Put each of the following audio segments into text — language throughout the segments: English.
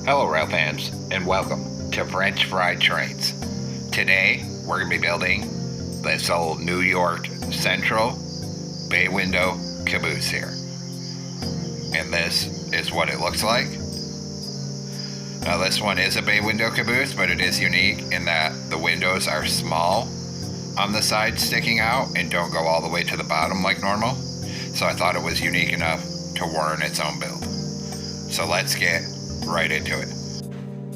Hello rail fans and welcome to French Fried Trains. Today we're going to be building this old New York Central bay window caboose here. And this is what it looks like. Now this one is a bay window caboose, but it is unique in that the windows are small on the side sticking out and don't go all the way to the bottom like normal. So I thought it was unique enough to warrant its own build. So let's get right into it.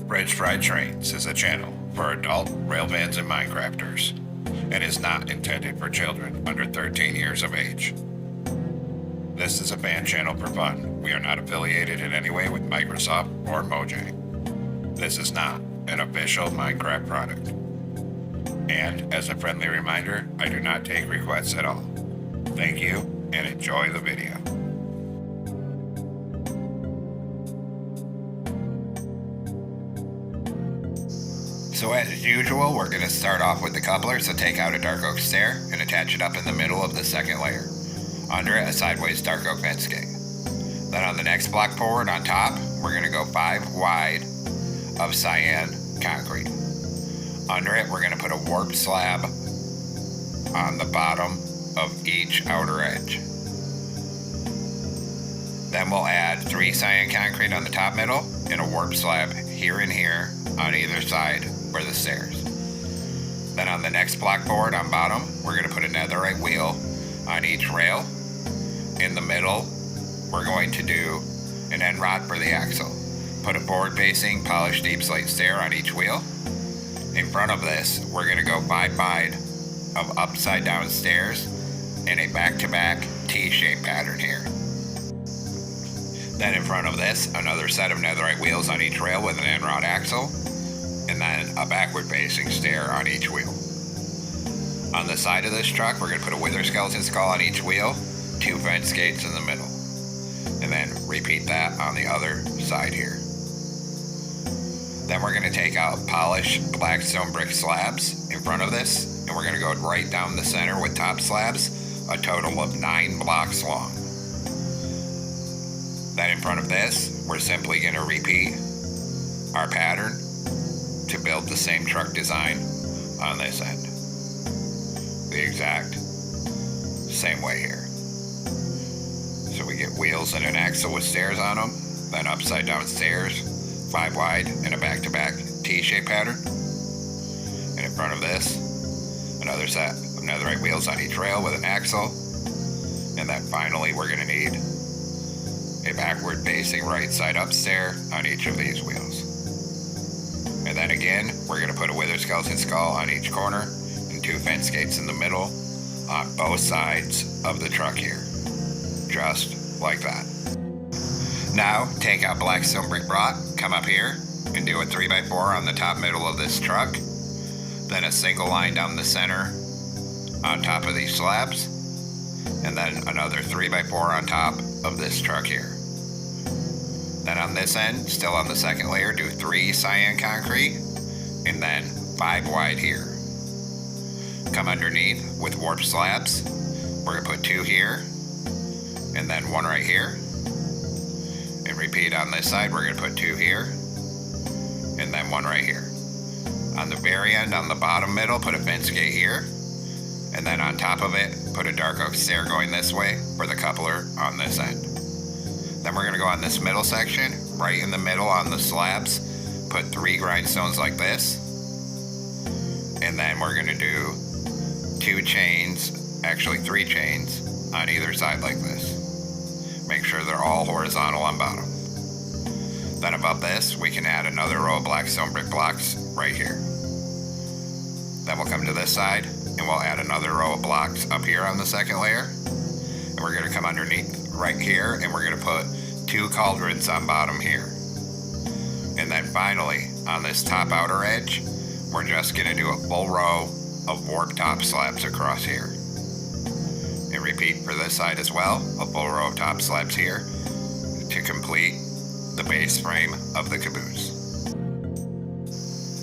French Fried Trains is a channel for adult rail fans and Minecrafters and is not intended for children under 13 years of age. This is a fan channel for fun. We are not affiliated in any way with Microsoft or Mojang. This is not an official Minecraft product. And as a friendly reminder, I do not take requests at all. Thank you and enjoy the video. So as usual, we're going to start off with the coupler, so take out a dark oak stair and attach it up in the middle of the second layer. Under it, a sideways dark oak fence gate. Then on the next block forward on top, we're going to go 5 wide of cyan concrete. Under it, we're going to put a warp slab on the bottom of each outer edge. Then we'll add 3 cyan concrete on the top middle and a warp slab here and here on either side for the stairs. Then on the next block forward on bottom, we're going to put a netherite wheel on each rail. In the middle, we're going to do an end rod for the axle. Put a forward facing polished deep slate stair on each wheel. In front of this, we're going to go 5 wide of upside down stairs in a back-to-back T-shaped pattern here. Then in front of this, another set of netherite wheels on each rail with an end rod axle, and then a backward facing stair on each wheel. On the side of this truck, we're going to put a wither skeleton skull on each wheel, 2 fence gates in the middle, and then repeat that on the other side here. Then we're going to take out polished black stone brick slabs in front of this, and we're going to go right down the center with top slabs, a total of 9 blocks long. Then in front of this, we're simply going to repeat our pattern to build the same truck design on this end. The exact same way here. So we get wheels and an axle with stairs on them, then upside down stairs, 5 wide in a back-to-back T-shaped pattern. And in front of this, another set of netherite wheels on each rail with an axle. And then finally, we're going to need a backward facing right side up stair on each of these wheels. And then again, we're going to put a wither skeleton skull on each corner and 2 fence gates in the middle on both sides of the truck here. Just like that. Now, take out black stone brick block, come up here and do a 3x4 on the top middle of this truck. Then a single line down the center on top of these slabs. And then another 3x4 on top of this truck here. Then on this end, still on the second layer, do 3 cyan concrete and then 5 wide here. Come underneath with warp slabs. We're going to put 2 here and then 1 right here. And repeat on this side, we're going to put 2 here and then 1 right here. On the very end, on the bottom middle, put a fence gate here. And then on top of it, put a dark oak stair going this way for the coupler on this end. Then we're going to go on this middle section, right in the middle on the slabs, put 3 grindstones like this. And then we're going to do 2 chains, actually 3 chains, on either side like this. Make sure they're all horizontal on bottom. Then above this, we can add another row of black stone brick blocks right here. Then we'll come to this side, and we'll add another row of blocks up here on the second layer. And we're going to come underneath right here, and we're going to put 2 cauldrons on bottom here. And then finally, on this top outer edge, we're just going to do a full row of warp top slabs across here. And repeat for this side as well, a full row of top slabs here to complete the base frame of the caboose.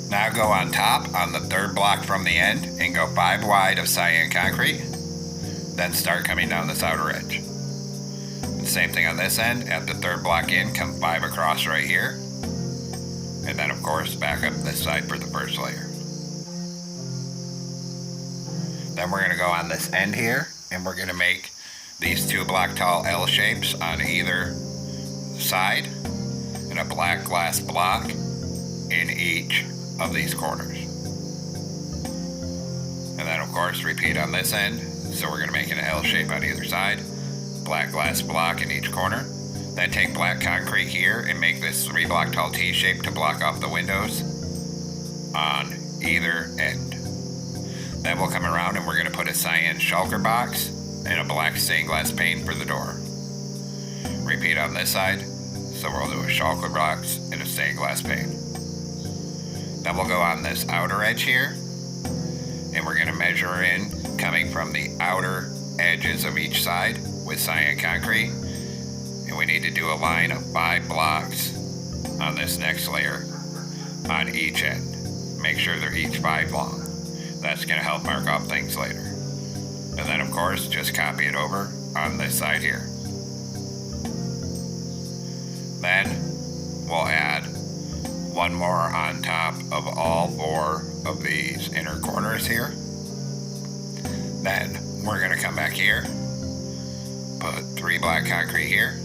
Now go on top on the 3rd block from the end and go 5 wide of cyan concrete. Then start coming down this outer edge. Same thing on this end. At the 3rd block in, come 5 across right here. And then of course back up this side for the first layer. Then we're going to go on this end here, and we're going to make these 2 block tall L shapes on either side, and a black glass block in each of these corners. And then of course repeat on this end. So we're going to make an L shape on either side, black glass block in each corner. Then take black concrete here and make this 3 block tall T shape to block off the windows on either end. Then we'll come around and we're going to put a cyan shulker box and a black stained glass pane for the door. Repeat on this side. So we'll do a shulker box and a stained glass pane. Then we'll go on this outer edge here, and we're going to measure in coming from the outer edges of each side with cyan concrete. And we need to do a line of 5 blocks on this next layer on each end. Make sure they're each 5 long. That's going to help mark off things later. And then of course just copy it over on this side here. Then we'll add 1 more on top of all 4 of these inner corners here. Then we're going to come back here, put 3 black concrete here,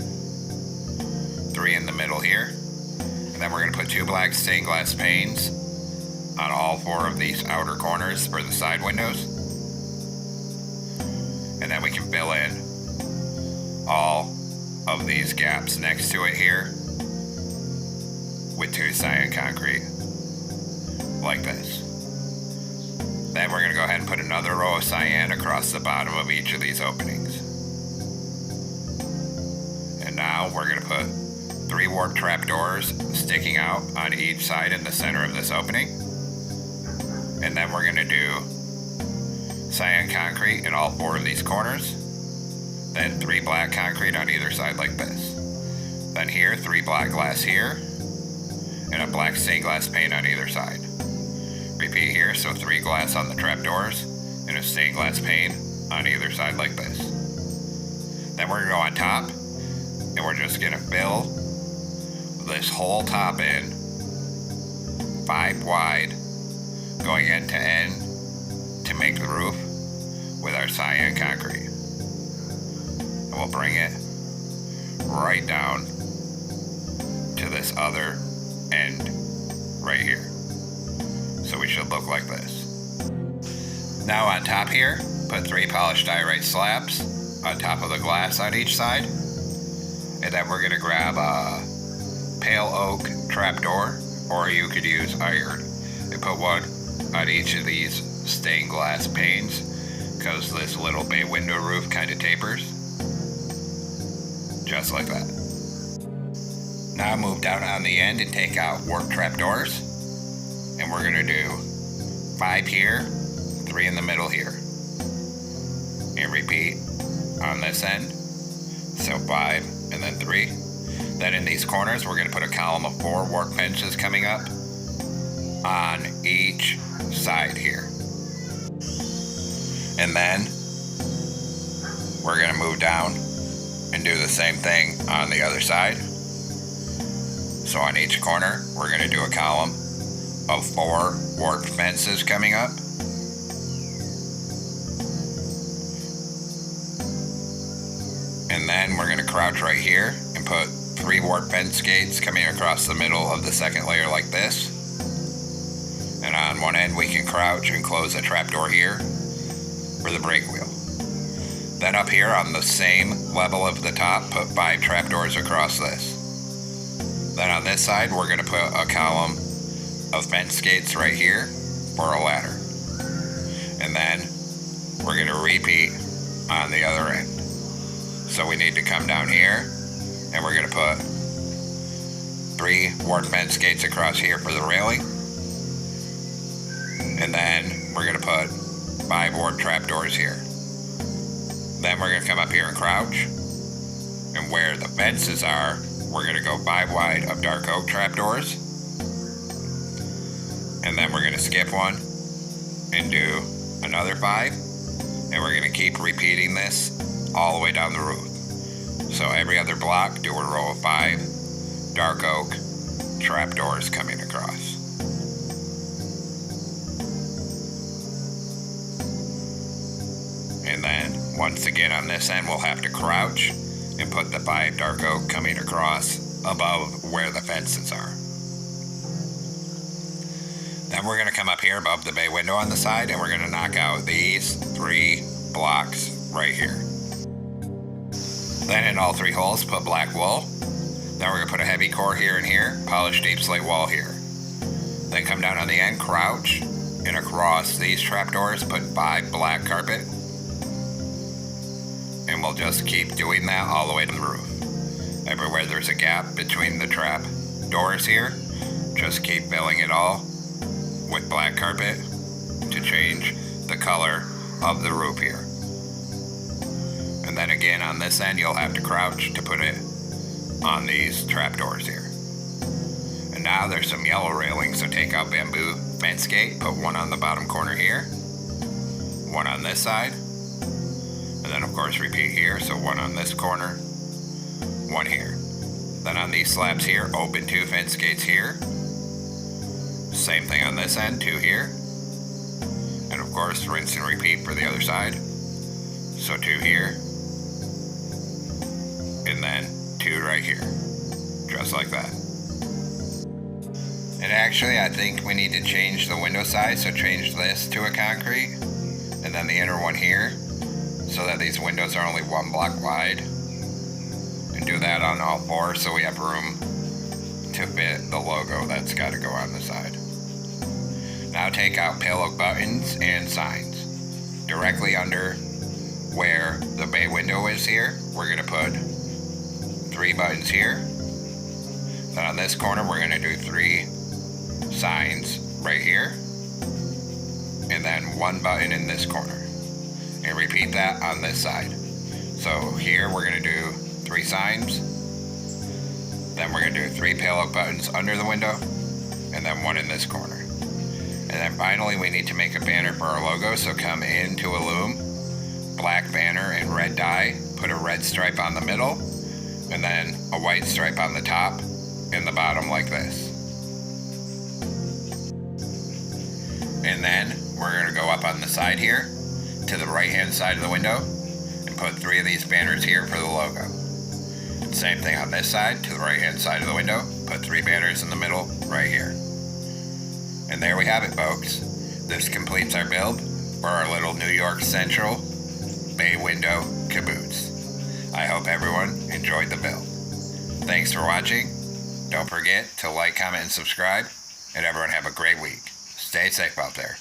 3 in the middle here, and then we're going to put 2 black stained glass panes on all 4 of these outer corners for the side windows. And then we can fill in all of these gaps next to it here with 2 cyan concrete, like this. Then we're going to go ahead and put another row of cyan across the bottom of each of these openings. And now we're going to put 3 warp trapdoors sticking out on each side in the center of this opening. And then we're going to do cyan concrete in all 4 of these corners. Then 3 black concrete on either side like this. Then here, 3 black glass here, and a black stained glass pane on either side. Repeat here, so 3 glass on the trapdoors and a stained glass pane on either side like this. Then we're going to go on top, and we're just going to fill this whole top in 5 wide, going end to end to make the roof with our cyan concrete. And we'll bring it right down to this other end right here. So we should look like this. Now on top here, put 3 polished diorite slabs on top of the glass on each side. And then we're going to grab a pale oak trapdoor, or you could use iron, and put 1 on each of these stained glass panes, because this little bay window roof kind of tapers. Just like that. Now move down on the end and take out warp trapdoors. And we're going to do 5 here, 3 in the middle here. And repeat on this end. So 5 and then 3. Then in these corners, we're going to put a column of 4 warp fences coming up on each side here. And then we're going to move down and do the same thing on the other side. So on each corner, we're going to do a column of 4 warped fences coming up. And then we're going to crouch right here and put 3 warp fence gates coming across the middle of the second layer like this. And on one end we can crouch and close a trapdoor here for the brake wheel. Then up here on the same level of the top, put 5 trapdoors across this. Then on this side we're going to put a column of fence gates right here for a ladder. And then we're going to repeat on the other end. So we need to come down here and we're going to put 3 warp fence gates across here for the railing. And then we're going to put 5 warp trapdoors here. Then we're going to come up here and crouch. And where the fences are, we're going to go 5 wide of dark oak trapdoors. And then we're going to skip 1 and do another 5. And we're going to keep repeating this all the way down the roof. So every other block, do a row of 5 dark oak trapdoors coming across. And then, once again on this end, we'll have to crouch and put the 5 dark oak coming across above where the fences are. Then we're going to come up here above the bay window on the side, and we're going to knock out these 3 blocks right here. Then in all 3 holes, put black wool. Then we're going to put a heavy core here and here, polish deep slate wall here. Then come down on the end, crouch, and across these trapdoors, put 5 black carpet. And we'll just keep doing that all the way to the roof. Everywhere there's a gap between the trap doors here, just keep filling it all with black carpet to change the color of the roof here. And then again on this end, you'll have to crouch to put it on these trapdoors here. And now there's some yellow railings, so take out bamboo fence gate, put 1 on the bottom corner here, 1 on this side, and then of course repeat here, so 1 on this corner, 1 here. Then on these slabs here, open 2 fence gates here. Same thing on this end, 2 here. And of course rinse and repeat for the other side. So 2 here. And then 2 right here. Just like that. And actually I think we need to change the window size, so change this to a concrete. And then the inner one here, so that these windows are only 1 block wide. And do that on all 4 so we have room to fit the logo that's got to go on the side. Now take out pale oak buttons and signs. Directly under where the bay window is here, we're going to put 3 buttons here. Then on this corner we're going to do 3 signs right here. And then 1 button in this corner. And repeat that on this side. So here we're going to do 3 signs. Then we're going to do 3 pale oak buttons under the window. And then 1 in this corner. And then finally we need to make a banner for our logo. So come into a loom, black banner and red dye. Put a red stripe on the middle. And then a white stripe on the top and the bottom like this. And then we're going to go up on the side here to the right hand side of the window and put 3 of these banners here for the logo. Same thing on this side to the right hand side of the window, put 3 banners in the middle right here. And there we have it, folks. This completes our build for our little New York Central bay window caboose. I hope everyone enjoyed the build. Thanks for watching. Don't forget to like, comment, and subscribe, and everyone have a great week. Stay safe out there.